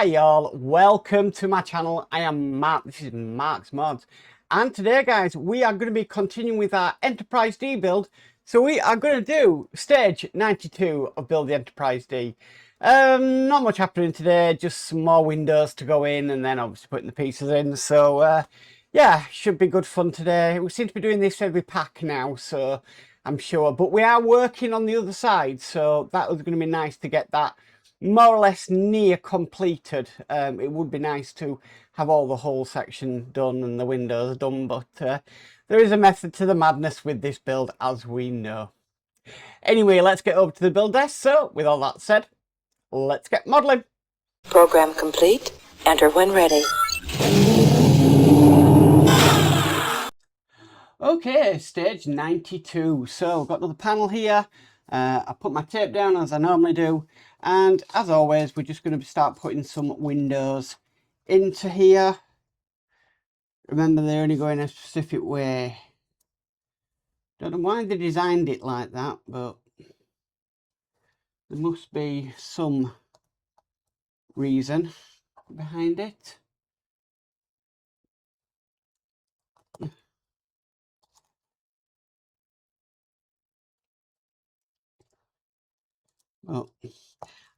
Hi y'all, welcome to my channel. I am Mark, this is Mark's Mods, and today guys we are going to be continuing with our Enterprise D build. So we are going to do stage 92 of Build the Enterprise D. Not much happening today, just some more windows to go in and then obviously putting the pieces in. So yeah, should be good fun today. We seem to be doing this every pack now, so I'm sure, but we are working on the other side, so that was going to be nice to get that more or less near completed. It would be nice to have all the whole section done and the windows done, but there is a method to the madness with this build, as we know. Anyway, let's get over to the build desk. So with all that said, let's get modeling. Program complete. Enter when ready. Okay, stage 92. So I've got another panel here. I put my tape down as I normally do, and as always we're just going to start putting some windows into here. Remember, they're only going a specific way. Don't know why they designed it like that, but there must be some reason behind it. Well,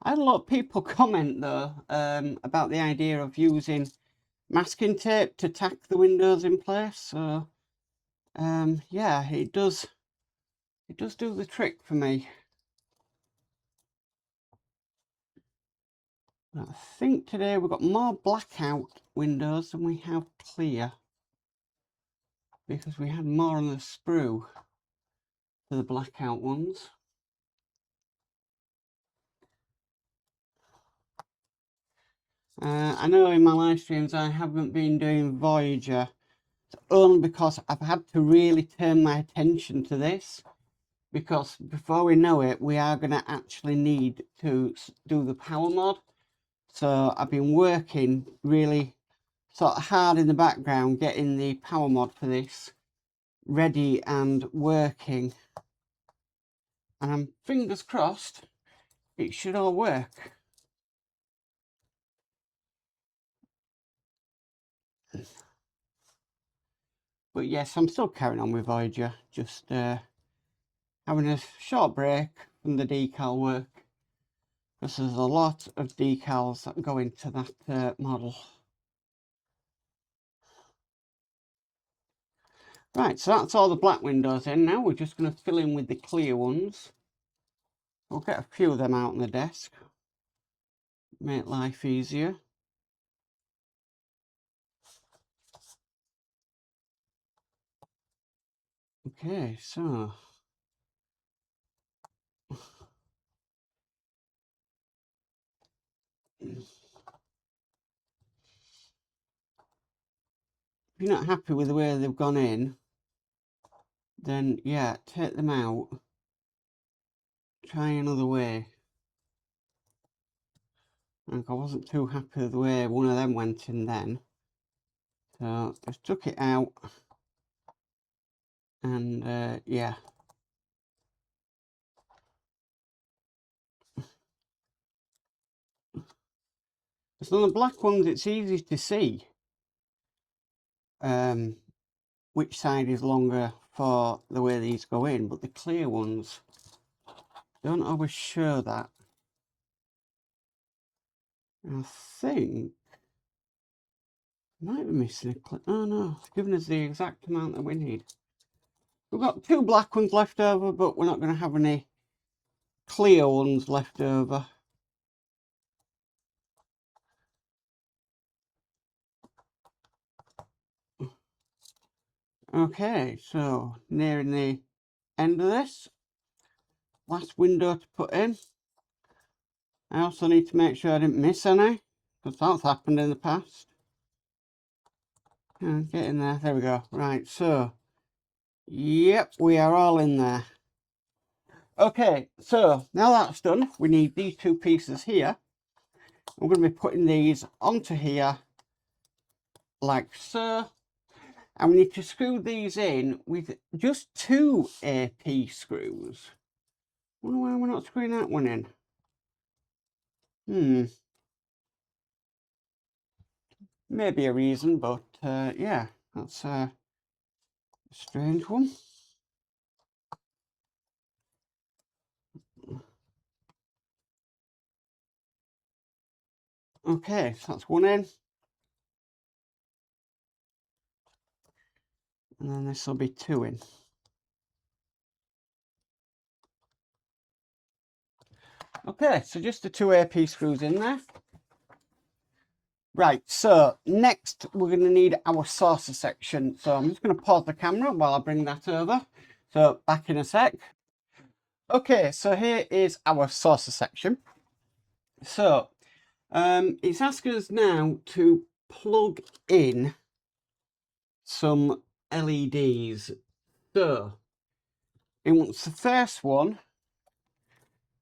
I had a lot of people comment though about the idea of using masking tape to tack the windows in place. So yeah, it does do the trick for me. I think today we've got more blackout windows than we have clear, because we had more on the sprue for the blackout ones. I know in my live streams I haven't been doing Voyager, only because I've had to really turn my attention to this, because before we know it we are going to actually need to do the power mod. So I've been working really sort of hard in the background getting the power mod for this ready and working, and I'm fingers crossed it should all work. But yes, I'm still carrying on with Voyager, just having a short break from the decal work, because there's a lot of decals that go into that model. Right, so that's all the black windows in. Now we're just going to fill in with the clear ones. We'll get a few of them out on the desk, make life easier. Okay, so if you're not happy with the way they've gone in, then yeah, take them out, try another way. Like, I wasn't too happy with the way one of them went in then, so just took it out, and yeah. So on the black ones it's easy to see which side is longer for the way these go in, but the clear ones don't always show that. I think I might be missing a clip. Oh no, it's given us the exact amount that we need. We've got two black ones left over, but we're not going to have any clear ones left over. Okay, so nearing the end of this. Last window to put in. I also need to make sure I didn't miss any, because that's happened in the past. Get in there. There we go. Right, so yep, we are all in there. Okay, so now that's done, we need these two pieces here. We're going to be putting these onto here like so, and we need to screw these in with just two AP screws. I wonder why we're not screwing that one in. Maybe a reason, but yeah, that's a strange one. Okay, so that's one in. And then this will be two in. Okay, so just the two AP screws in there. Right, so next we're going to need our saucer section. So I'm just going to pause the camera while I bring that over. So back in a sec. Okay, so here is our saucer section. So it's asking us now to plug in some LEDs. So it wants the first one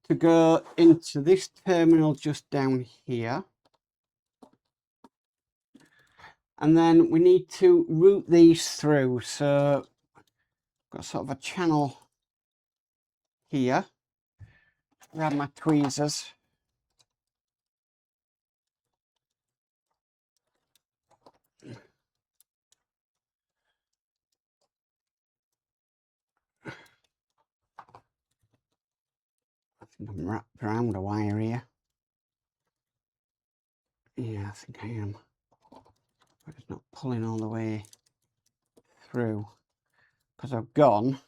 to go into this terminal just down here. And then we need to route these through. So got sort of a channel here. Grab my tweezers. I think I'm wrapped around a wire here. Yeah, I think I am. But it's not pulling all the way through because I've gone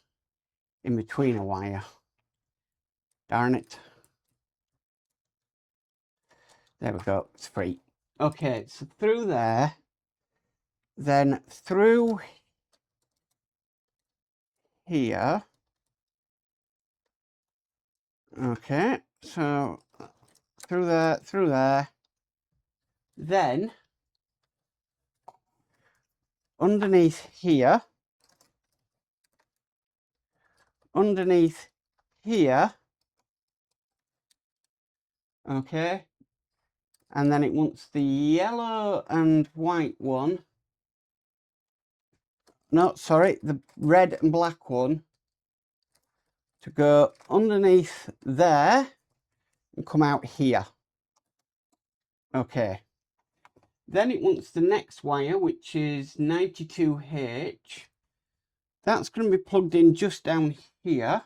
in between a wire. Darn it. There we go, it's free. Okay, so through there, then through here. Okay, so through there, then underneath here, underneath here, okay, and then it wants the yellow and white one, no, sorry, the red and black one to go underneath there and come out here. Okay, then it wants the next wire, which is 92H. That's going to be plugged in just down here.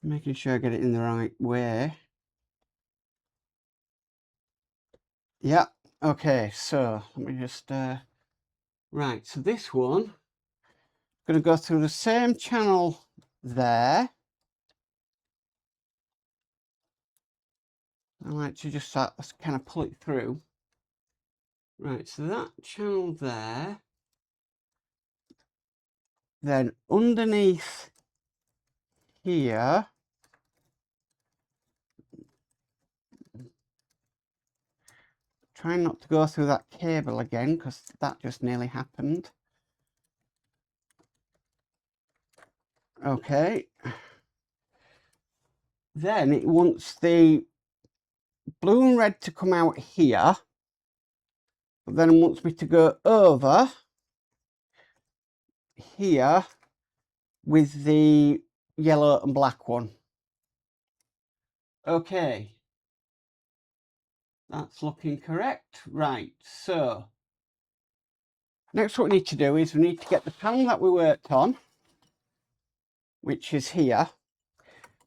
Making sure I get it in the right way. Yeah, okay, so let me just, right, so this one, going to go through the same channel there. I like to just let's kind of pull it through. Right, so that channel there. Then underneath here, trying not to go through that cable again because that just nearly happened. Okay. Then it wants the blue and red to come out here, but then it wants me to go over here with the yellow and black one. Okay. That's looking correct. Right, so next what we need to do is we need to get the panel that we worked on, which is here,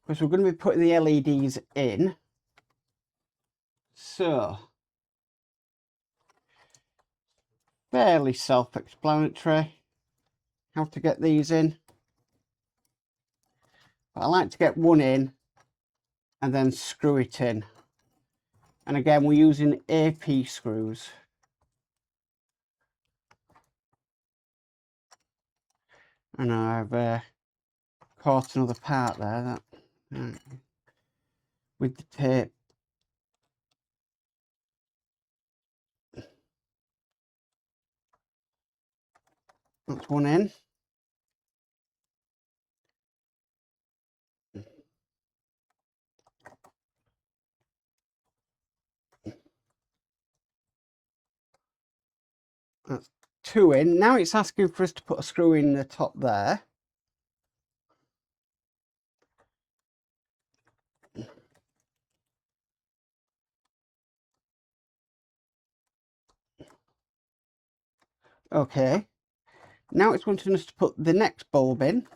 because we're going to be putting the LEDs in. So, fairly self-explanatory how to get these in. But I like to get one in and then screw it in. And again, we're using AP screws. I know I've caught another part there that with the tape. That's one in. That's two in. Now it's asking for us to put a screw in the top there. Okay, now it's wanting us to put the next bulb in.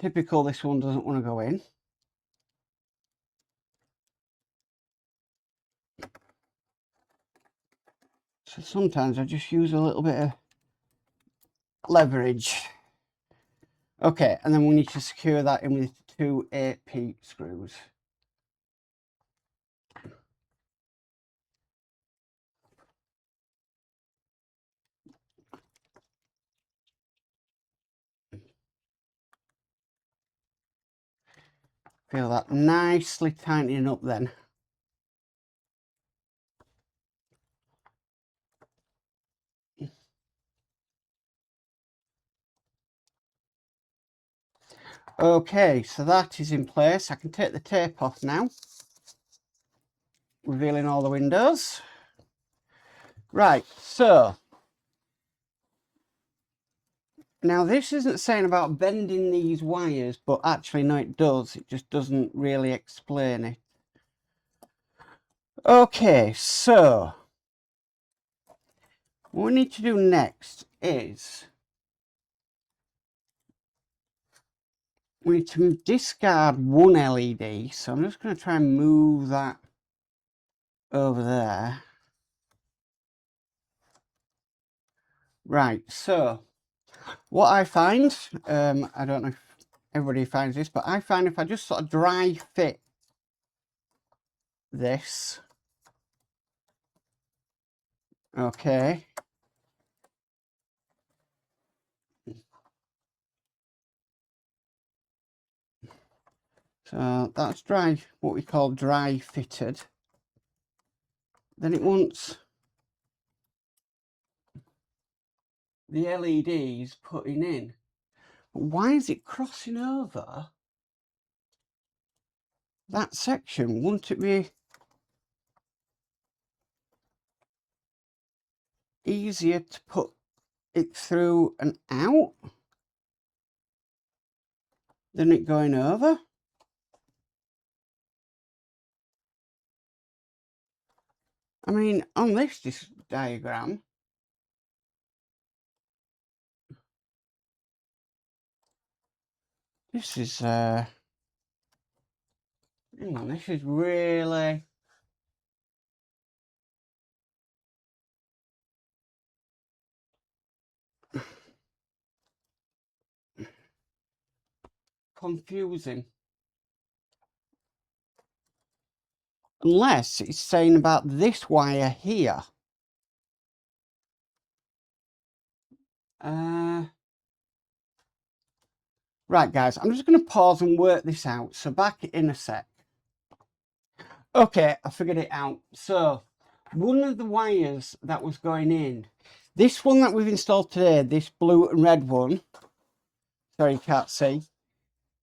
Typical, this one doesn't want to go in. So sometimes I just use a little bit of leverage. Okay, and then we need to secure that in with 2 8p screws. Feel that nicely tightening up then. Okay, so that is in place. I can take the tape off now, revealing all the windows. Right, so now this isn't saying about bending these wires, but actually no, it does. It just doesn't really explain it. Okay, so what we need to do next is we need to discard one LED. So I'm just going to try and move that over there. Right, so what I find, I don't know if everybody finds this, but I find if I just sort of dry fit this, okay, so that's dry, what we call dry fitted. Then it wants the LEDs putting in. But why is it crossing over that section? Wouldn't it be easier to put it through and out than it going over? I mean, on this diagram, this is, hang on, this is really confusing. Unless it's saying about this wire here. Right, guys, I'm just going to pause and work this out. So back in a sec. Okay, I figured it out. So one of the wires that was going in, this one that we've installed today, this blue and red one, sorry, you can't see,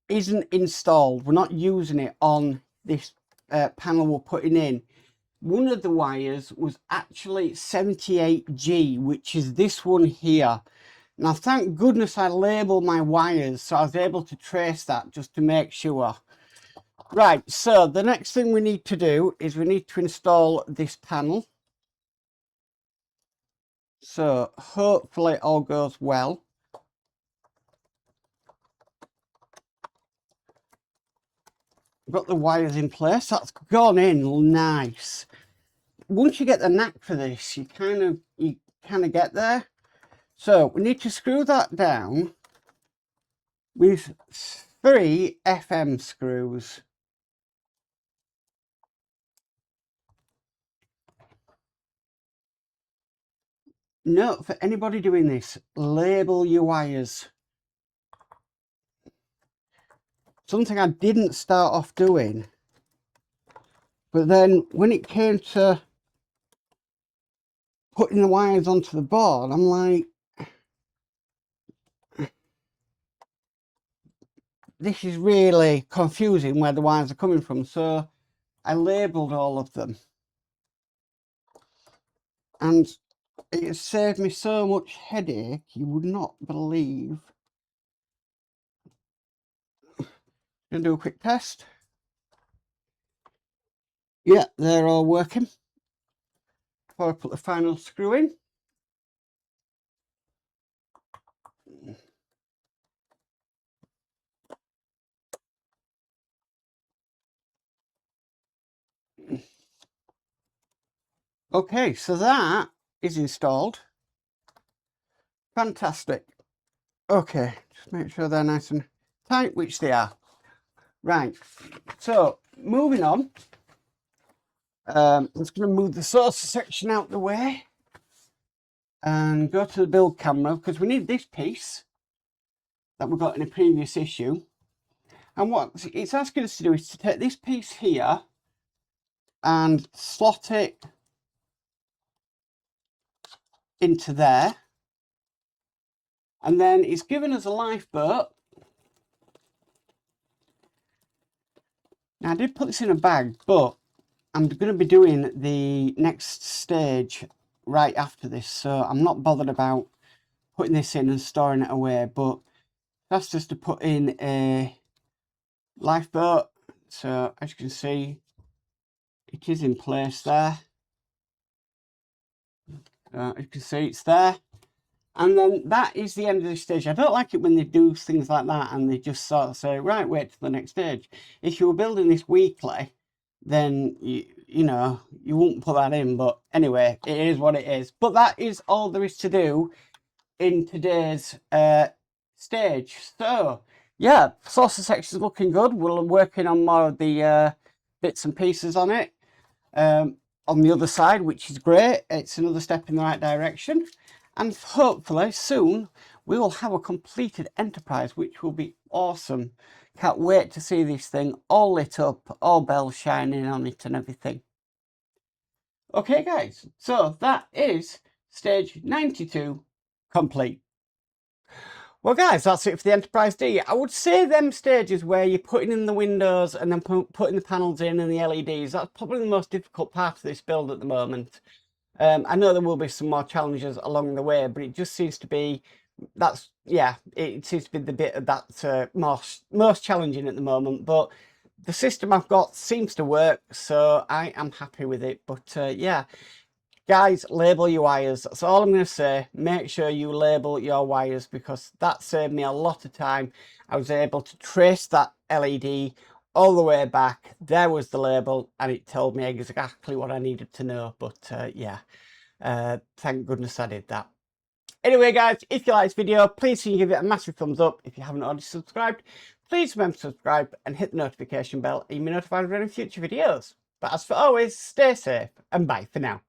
isn't installed. We're not using it on this panel we're putting in. One of the wires was actually 78G, which is this one here. Now, thank goodness I labelled my wires, so I was able to trace that just to make sure. Right, so the next thing we need to do is we need to install this panel. So hopefully it all goes well. Got the wires in place. That's gone in nice. Once you get the knack for this, you kind of get there. So we need to screw that down with 3 FM screws. Note for anybody doing this, label your wires. Something I didn't start off doing, but then when it came to putting the wires onto the board, I'm like, this is really confusing where the wires are coming from. So I labelled all of them. And It has saved me so much headache, you would not believe. Gonna do a quick test. Yeah, they're all working. Before I put the final screw in. Okay, so that is installed. Fantastic. Okay, just make sure they're nice and tight, which they are. Right, so moving on. I'm just going to move the saucer section out the way and go to the build camera because we need this piece that we got in a previous issue. And what it's asking us to do is to take this piece here and slot it into there. And then it's given us a lifeboat. Now I did put this in a bag, but I'm going to be doing the next stage right after this, so I'm not bothered about putting this in and storing it away, but that's just to put in a lifeboat. So as you can see, it is in place there. As you can see, it's there. And then that is the end of this stage. I don't like it when they do things like that and they just sort of say, right, wait to the next stage. If you were building this weekly, then you know, you wouldn't put that in. But anyway, it is what it is. But that is all there is to do in today's stage. So yeah, saucer section is looking good. We're working on more of the bits and pieces on it on the other side, which is great. It's another step in the right direction, and hopefully soon we will have a completed Enterprise, which will be awesome. Can't wait to see this thing all lit up, all bells shining on it and everything. Okay guys, so that is stage 92 complete. Well guys, that's it for the Enterprise D. I would say them stages where you're putting in the windows and then putting the panels in and the LEDs, that's probably the most difficult part of this build at the moment. I know there will be some more challenges along the way, but it just seems to be, it seems to be the bit that's most challenging at the moment. But the system I've got seems to work, so I am happy with it. But yeah. Guys, label your wires. That's all I'm going to say. Make sure you label your wires because that saved me a lot of time. I was able to trace that LED all the way back. There was the label and it told me exactly what I needed to know. But yeah, thank goodness I did that. Anyway, guys, if you like this video, please give it a massive thumbs up. If you haven't already subscribed, please remember to subscribe and hit the notification bell and you'll be notified of any future videos. But as for always, stay safe and bye for now.